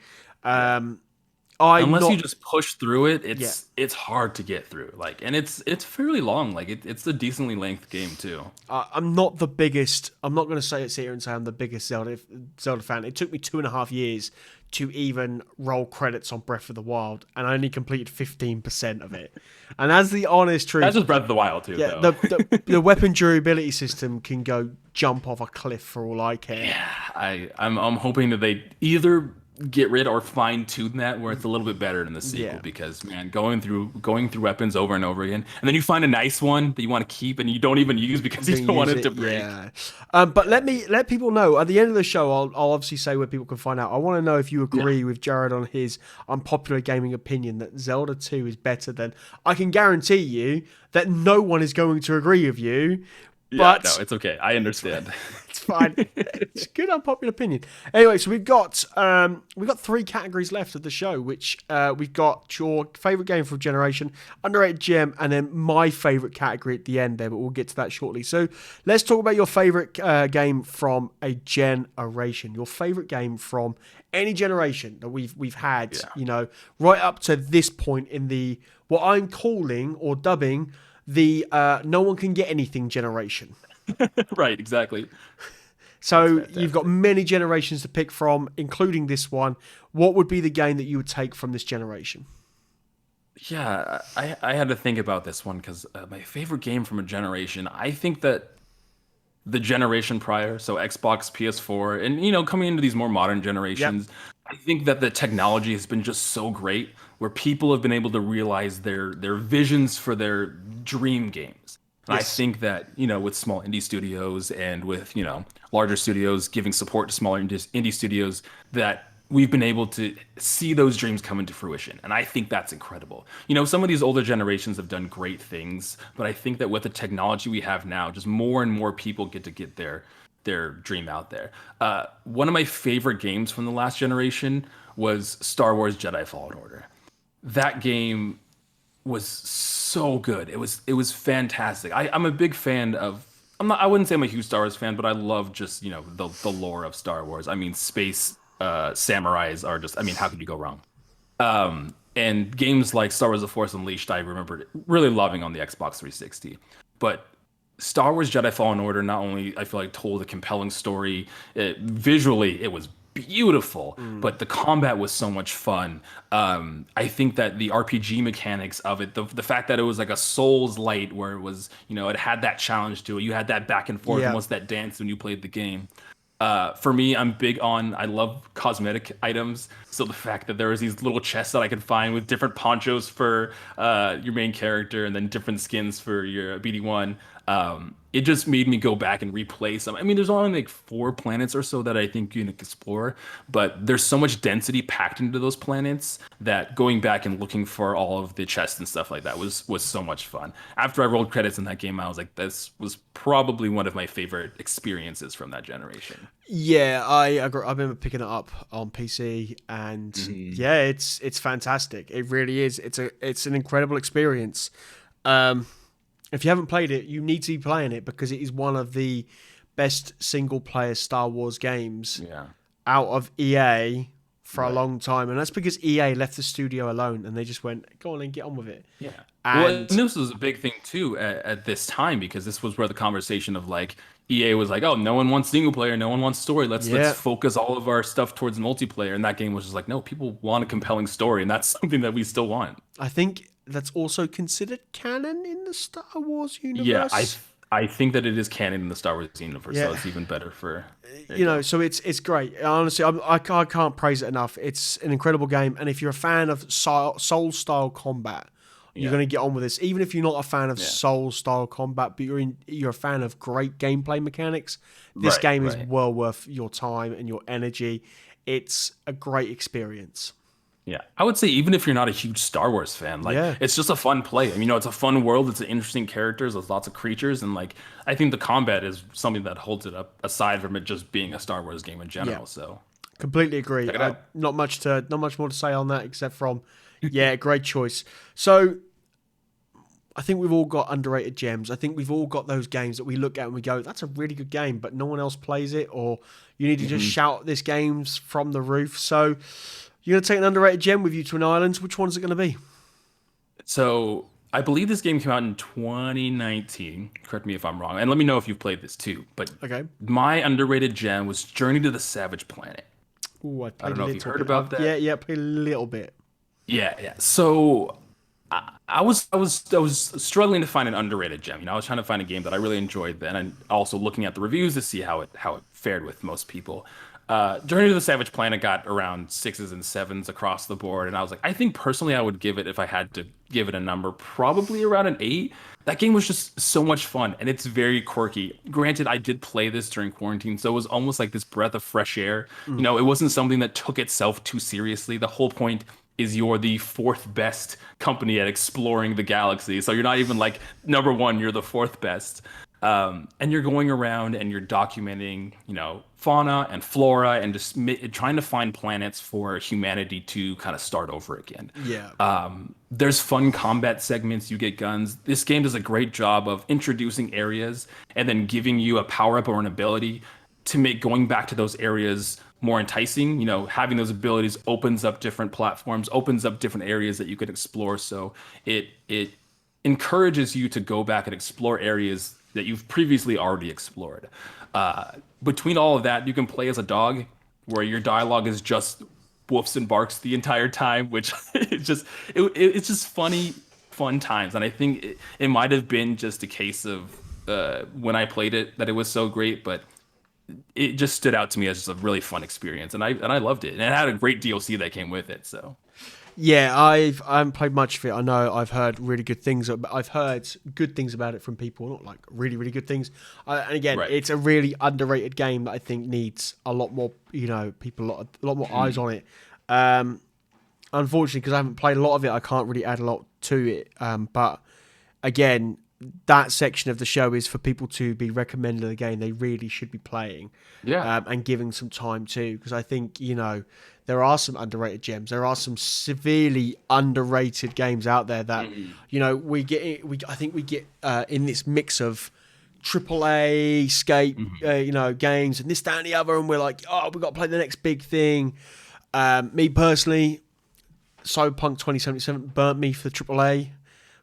Unless you just push through it, it's hard to get through. Like, and it's fairly long. Like, it's a decently length game too. I'm not the biggest. I'm not going to sit here and say I'm the biggest Zelda fan. It took me 2.5 years to even roll credits on Breath of the Wild, and I only completed 15% of it. And as the honest truth, That's just Breath of the Wild too. yeah, though. the weapon durability system can go jump off a cliff for all I care. I'm hoping that they either get rid or fine tune that where it's a little bit better in the sequel, Yeah. because man, going through weapons over and over again, and then you find a nice one that you want to keep and you don't even use because you don't want it to break. Yeah. But let people know at the end of the show. I'll obviously say where people can find out. I want to know if you agree with Jared on his unpopular gaming opinion that Zelda 2 is better than. I can guarantee you that no one is going to agree with you. But no, it's okay. I understand. it's fine. It's a good unpopular opinion. Anyway, so we've got 3 categories left of the show, which we've got your favorite game from generation, underrated gem, and then my favorite category at the end there. But we'll get to that shortly. So let's talk about your favorite game from a generation. Your favorite game from any generation that we've had. Yeah. Right up to this point in the what I'm calling or dubbing the no one can get anything generation. Right, exactly. That's So you've got fantastic. many generations to pick from, including this one. What would be the game that you would take from this generation? Yeah, I had to think about this one because my favorite game from a generation, I think that the generation prior, so Xbox, PS4, and coming into these more modern Yep. generations, I think that the technology has been just so great where people have been able to realize their visions for their dream games. And I Yes. think that, with small indie studios and with, larger studios giving support to smaller indie studios, that we've been able to see those dreams come into fruition. And I think that's incredible. Some of these older generations have done great things, but I think that with the technology we have now, just more and more people get to get their dream out there. One of my favorite games from the last generation was Star Wars Jedi Fallen Order. That game was so good. It was fantastic. I'm a big fan of. I wouldn't say I'm a huge Star Wars fan, but I love just the lore of Star Wars. I mean, space samurais are just. I mean, how could you go wrong? And games like Star Wars: The Force Unleashed, I remember really loving on the Xbox 360. But Star Wars Jedi Fallen Order not only I feel like told a compelling story, visually it was beautiful, Mm. but the combat was so much fun. I think that the RPG mechanics of it, the fact that it was like a Souls light where it was, it had that challenge to it. You had that back and forth, Yeah. almost that dance when you played the game. For me, I love cosmetic items. So the fact that there was these little chests that I could find with different ponchos for your main character and then different skins for your BD1, it just made me go back and replay some. I mean, there's only like 4 planets or so that I think you can explore, but there's so much density packed into those planets that going back and looking for all of the chests and stuff like that was so much fun. After I rolled credits in that game, I was like, this was probably one of my favorite experiences from that generation. Yeah, I agree. I remember picking it up on PC, and Mhm. yeah, it's fantastic. It really is. It's an incredible experience. Um, if you haven't played it, you need to be playing it because it is one of the best single player Star Wars games Yeah. out of EA for a Right. long time, and that's because EA left the studio alone and they just went, "Go on and get on with it." Yeah. Well, and And this was a big thing too at this time because this was where the conversation of like EA was like, oh, no one wants single player, no one wants story. Let's yeah, focus all of our stuff towards multiplayer. And that game was just like, no, people want a compelling story, and that's something that we still want. I think that's also considered canon in the Star Wars Yeah, I universe. I think that it is canon in the Star Wars universe, so Yeah, it's even better for. There you go. so it's great. Honestly, I can't praise it enough. It's an incredible game, and if you're a fan of Soul style combat, you're Yeah, going to get on with this. Even if you're not a fan of yeah. Soul style combat, but you're a fan of great gameplay mechanics, this Right, game is right. well worth your time and your energy. It's a great experience. Yeah, I would say even if you're not a huge Star Wars fan, like Yeah, it's just a fun play. I mean, it's a fun world. It's an interesting characters. There's lots of creatures, and like I think the combat is something that holds it up aside from it just being a Star Wars game in yeah, general. So completely agree. check it out. Not much more to say on that except from, yeah, great choice. So I think we've all got underrated gems. I think we've all got those games that we look at and we go, that's a really good game, but no one else plays it, or you need to just Mhm. shout this game's from the roof. So you're going to take an underrated gem with you to an island. Which one is it going to be? So I believe this game came out in 2019. Correct me if I'm wrong, and let me know if you've played this too. But Okay. my underrated gem was Journey to the Savage Planet. Ooh, I I don't played a know if you've little heard bit. about Yeah, that. yeah, played a little bit. Yeah, yeah. So I was struggling to find an underrated gem. I was trying to find a game that I really enjoyed then, and also looking at the reviews to see how it fared with most people. Journey to the Savage Planet got around sixes and sevens across the board, and I was like, I think personally I would give it if I had to give it a number, probably around an eight. That game was just so much fun, and it's very quirky. Granted, I did play this during quarantine, so it was almost like this breath of fresh air. Mm. It wasn't something that took itself too seriously. The whole point is you're the fourth best company at exploring the galaxy. So you're not even like number one, you're the fourth best. And you're going around and you're documenting, fauna and flora and just trying to find planets for humanity to kind of start over again. Yeah. There's fun combat segments. You get guns. This game does a great job of introducing areas and then giving you a power up or an ability to make going back to those areas more enticing. Having those abilities opens up different platforms, opens up different areas that you could explore. So it encourages you to go back and explore areas that you've previously already explored. Between all of that, you can play as a dog where your dialogue is just woofs and barks the entire time, which it's just fun times. And I think it might have been just a case of when I played it that it was so great, but it just stood out to me as just a really fun experience, and I loved it, and it had a great DLC that came with it. So Yeah, I haven't played much of it. I know I've heard really good things. I've heard good things about it from people, not like really, really good things. And again, right. it's a really underrated game that I think needs a lot more, people, a lot more eyes on it. Unfortunately, because I haven't played a lot of it, I can't really add a lot to it. But again, that section of the show is for people to be recommended a game they really should be playing, and giving some time to, because I think there are some underrated gems. There are some severely underrated games out there that we get. I think we get in this mix of AAA escape, games and this, that, and the other, and we're like, oh, we got to play the next big thing. Me personally, Cyberpunk 2077 burnt me for the AAA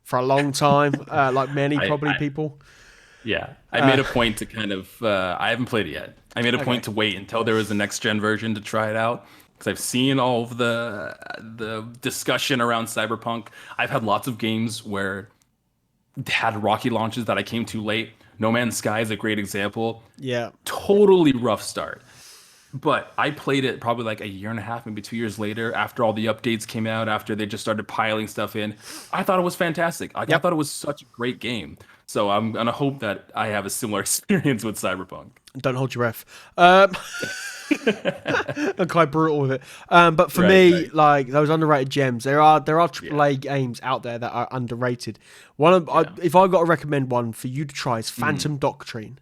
for a long time, like many people. Yeah, I made a point to kind of. I haven't played it yet. I made a point to wait until there was a next gen version to try it out, because I've seen all of the discussion around Cyberpunk. I've had lots of games where they had rocky launches that I came too late. No Man's Sky is a great example. Yeah, Totally rough start. But I played it probably like a year and a half, maybe 2 years later, after all the updates came out, after they just started piling stuff in. I thought it was fantastic. I thought it was such a great game. So I'm going to hope that I have a similar experience with Cyberpunk. don't hold your breath. I'm quite brutal with it. But for me, like those underrated gems, there are AAA games out there that are underrated. If I got to recommend one for you to try, is Phantom Doctrine.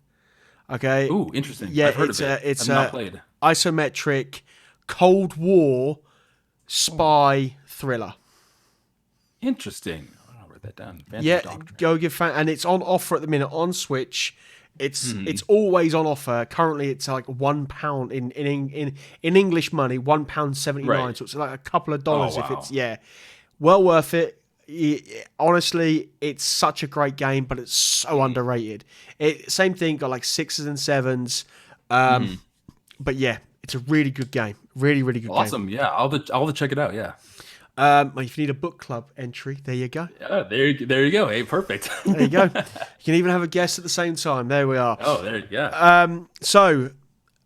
Okay. Ooh, interesting. Yeah, I've heard of it. It's I've not played. Isometric Cold War spy thriller. Interesting. I'll write that down. Yeah, go give and it's on offer at the minute on Switch. It's always on offer. Currently, it's like £1 in English money, £1.79. Right. So it's like a couple of dollars if wow. it's well worth it. Honestly, it's such a great game, but it's so underrated. Same thing, got like 6s and 7s. But yeah, it's a really good game. Really, really good game. Awesome. Yeah, I'll have to check it out. Yeah. If you need a book club entry, there you go. Yeah, there you go. Hey, perfect. There you go. You can even have a guest at the same time. There we are. Oh, there. Yeah.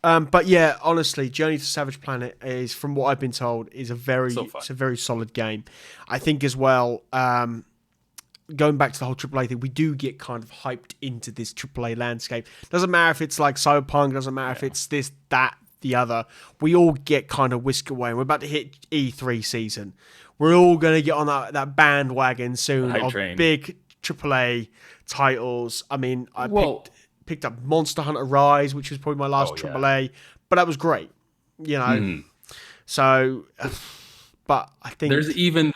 But yeah, honestly, Journey to Savage Planet is, from what I've been told, it's a very solid game. I think as well, going back to the whole AAA thing, we do get kind of hyped into this AAA landscape. Doesn't matter if it's like Cyberpunk, doesn't matter if it's this, that, the other. We all get kind of whisked away. We're about to hit E3 season. We're all going to get on that bandwagon soon of big AAA titles. I mean, picked up Monster Hunter Rise, which was probably my last AAA, but that was great, So, but I think there's even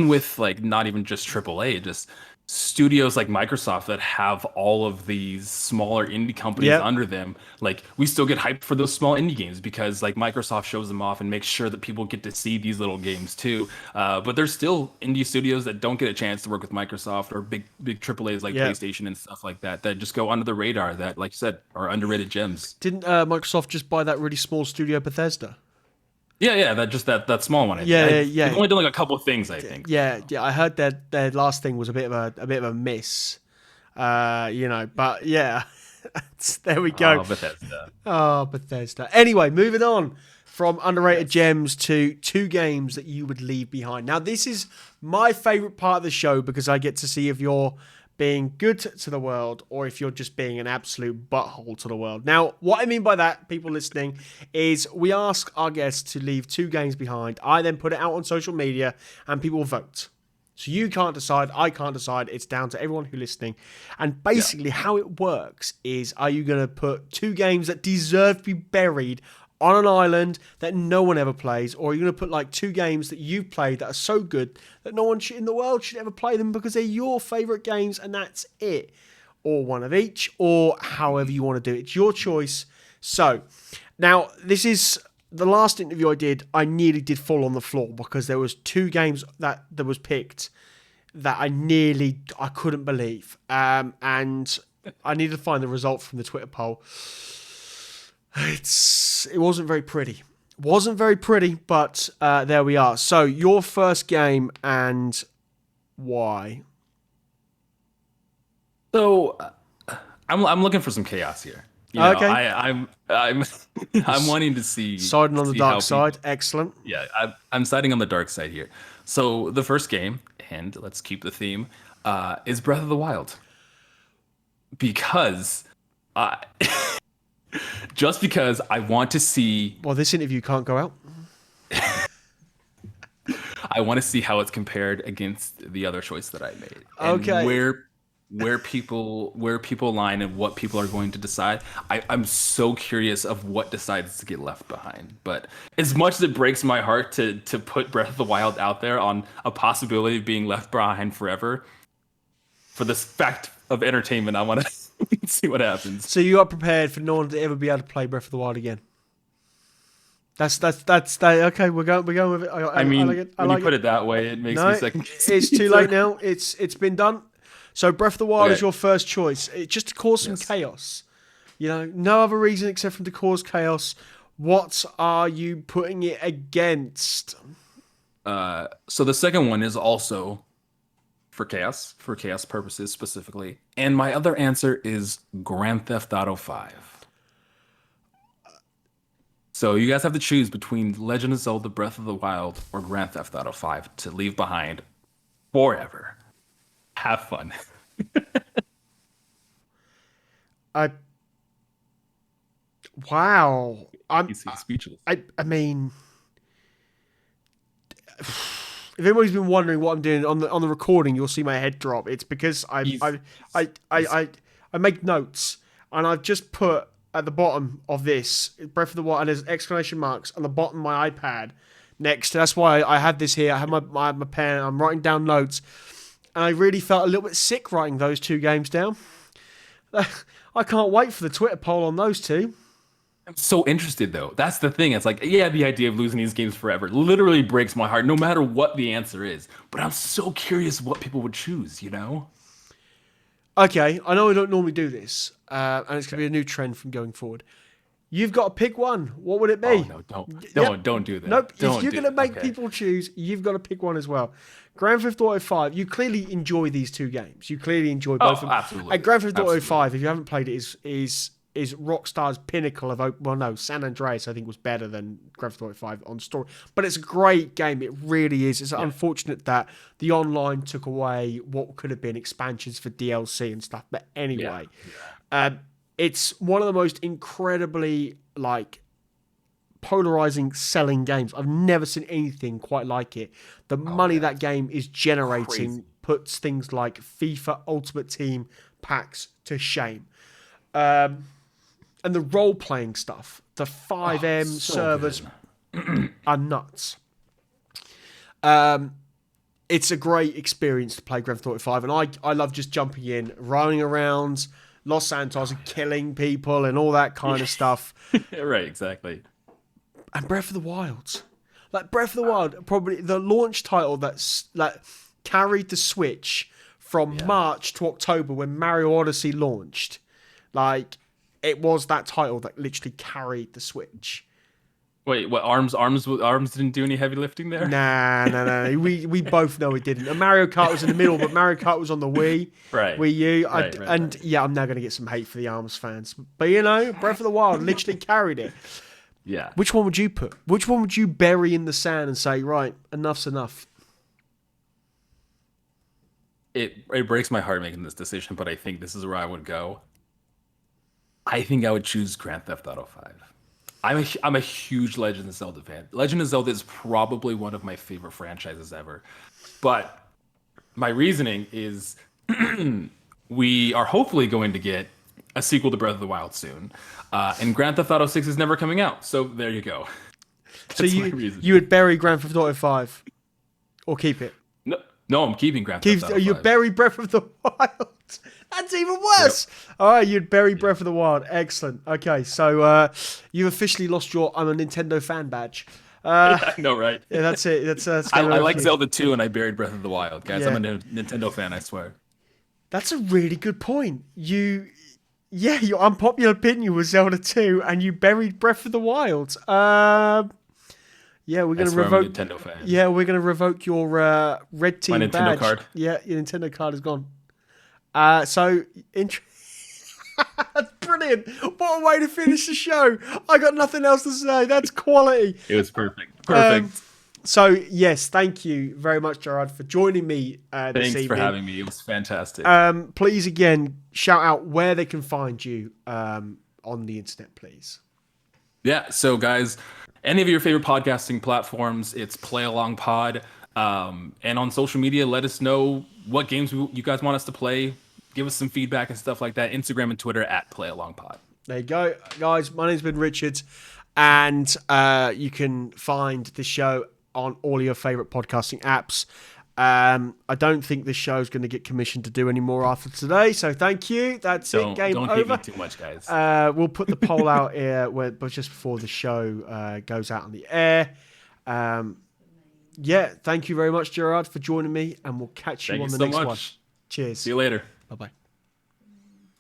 with like not even just AAA, just studios like Microsoft that have all of these smaller indie companies under them. Like, we still get hyped for those small indie games because like Microsoft shows them off and makes sure that people get to see these little games too. But there's still indie studios that don't get a chance to work with Microsoft, or big AAAs like PlayStation and stuff like that just go under the radar, that, like you said, are underrated gems. Didn't Microsoft just buy that really small studio Bethesda? Yeah, that small one. They've only done like a couple of things, I think. Yeah. I heard their last thing was a bit of a miss. But yeah, there we go. Bethesda. Anyway, moving on from underrated gems to 2 games that you would leave behind. Now, this is my favorite part of the show, because I get to see if you're being good to the world or if you're just being an absolute butthole to the world. Now, what I mean by that, people listening, is we ask our guests to leave 2 games behind. I then put it out on social media and people vote. So you can't decide, I can't decide. It's down to everyone who's listening. And basically how it works is, are you going to put 2 games that deserve to be buried on an island that no one ever plays, or are you going to put like 2 games that you've played that are so good that no one in the world should ever play them because they're your favorite games and that's it? Or one of each, or however you want to do it. It's your choice. So now, this is the last interview I did. I nearly did fall on the floor because there was 2 games that was picked that I couldn't believe. And I need to find the result from the Twitter poll. It wasn't very pretty. Wasn't very pretty, but there we are. So your first game and why? So I'm looking for some chaos here. You know, Okay. I'm I'm wanting to see Siding on the see how dark side. people- Excellent. Yeah, I'm siding on the dark side here. So the first game, and let's keep the theme, is Breath of the Wild, because uh, just because I want to see Well, this interview can't go out. I want to see how it's compared against the other choice that I made. And Okay. where people line and what people are going to decide. I'm so curious of what decides to get left behind. But as much as it breaks my heart to put Breath of the Wild out there on a possibility of being left behind forever, for this fact of entertainment, I want to see what happens. So you are prepared for no one to ever be able to play Breath of the Wild again. That's okay. We're going with it. I mean, like it. I when like you put it that way, it makes No, me second. it's too late now. It's been done. So Breath of the Wild is Okay. your first choice. Just to cause some Yes. chaos. You know, no other reason except for to cause chaos. What are you putting it against? So the second one is also for chaos purposes specifically. And my other answer is Grand Theft Auto 5. So you guys have to choose between Legend of Zelda Breath of the Wild or Grand Theft Auto 5 to leave behind forever. Have fun. I. Wow. You seem speechless. I mean, if anybody's been wondering what I'm doing on the recording, you'll see my head drop. It's because I make notes, and I've just put at the bottom of this Breath of the Wild, and there's exclamation marks on the bottom of my iPad next. That's why I had this here. I have my pen. I'm writing down notes, and I really felt a little bit sick writing those two games down. I can't wait for the Twitter poll on those two. I'm so interested though. That's the thing. It's like, yeah, the idea of losing these games forever literally breaks my heart, no matter what the answer is. But I'm so curious what people would choose, you know? Okay, I know we don't normally do this, and it's going to be a new trend from going forward. You've got to pick one. What would it be? Oh no, don't do that. Nope. Don't If you're do going to make okay. people choose, you've got to pick one as well. Grand Theft Auto 5. You clearly enjoy these two games. You clearly enjoy both of them. Absolutely. And Grand Theft Auto Absolutely. 5, if you haven't played it, is Rockstar's pinnacle of well, no, San Andreas I think was better than Grand Theft Auto 5 on story, but it's a great game. It really is. It's unfortunate that the online took away what could have been expansions for DLC and stuff. But anyway, it's one of the most incredibly polarizing selling games. I've never seen anything quite like it. The money that game is generating Crazy. puts things like FIFA Ultimate Team packs to shame. And the role-playing stuff, the 5M so servers good. are nuts. It's a great experience to play Grand Theft Auto 5, and I love just jumping in, running around Los Santos and killing people and all that kind of stuff. Right, exactly. And Breath of the Wild. Breath of the Wild, probably the launch title that carried the Switch from March to October when Mario Odyssey launched. It was that title that literally carried the Switch. Wait, what? Arms didn't do any heavy lifting there? Nah. We both know it didn't. And Mario Kart was in the middle, but Mario Kart was on the Wii. Right. Wii U. Right. Yeah, I'm now going to get some hate for the Arms fans. But Breath of the Wild literally carried it. Yeah. Which one would you put? Which one would you bury in the sand and say, right, enough's enough? It breaks my heart making this decision, but I think this is where I would go. I think I would choose Grand Theft Auto 5. I'm a huge Legend of Zelda fan. Legend of Zelda is probably one of my favorite franchises ever. But my reasoning is we are hopefully going to get a sequel to Breath of the Wild soon. And Grand Theft Auto 6 is never coming out. So there you go. So That's my reason. you would bury Grand Theft Auto 5 or keep it? No, I'm keeping Grand Theft Auto 5. You bury Breath of the Wild. That's even worse. Yep. All right, you'd bury Breath of the Wild. Excellent. Okay, so you've officially lost your I'm a Nintendo fan badge. I know, right? Yeah, that's it. That's I like Zelda 2 and I buried Breath of the Wild, guys. Yeah. I'm a Nintendo fan, I swear. That's a really good point. Your unpopular opinion was Zelda 2, and you buried Breath of the Wild. Yeah, we're going to revoke. I'm a Nintendo fan. Yeah, we're going to revoke your red team My Nintendo badge. card. Yeah, your Nintendo card is gone. So, that's brilliant. What a way to finish the show. I got nothing else to say. That's quality. It was perfect. Perfect. So, yes, thank you very much, Gerard, for joining me this Thanks evening. for having me. It was fantastic. Please, again, shout out where they can find you on the internet, please. Yeah, so guys, any of your favorite podcasting platforms, it's Play Along Pod. And on social media, let us know what games you guys want us to play. Give us some feedback and stuff like that. Instagram and Twitter at Play Along Pod. There you go. Guys, my name's been Richard, and you can find the show on all your favorite podcasting apps. I don't think this show is going to get commissioned to do any more after today, so thank you. That's it. Game don't over. hate me too much, guys. We'll put the poll out here but just before the show goes out on the air. Thank you very much, Gerard, for joining me, and we'll catch you Thank on you the so next much. one. Cheers. See you later. Bye-bye.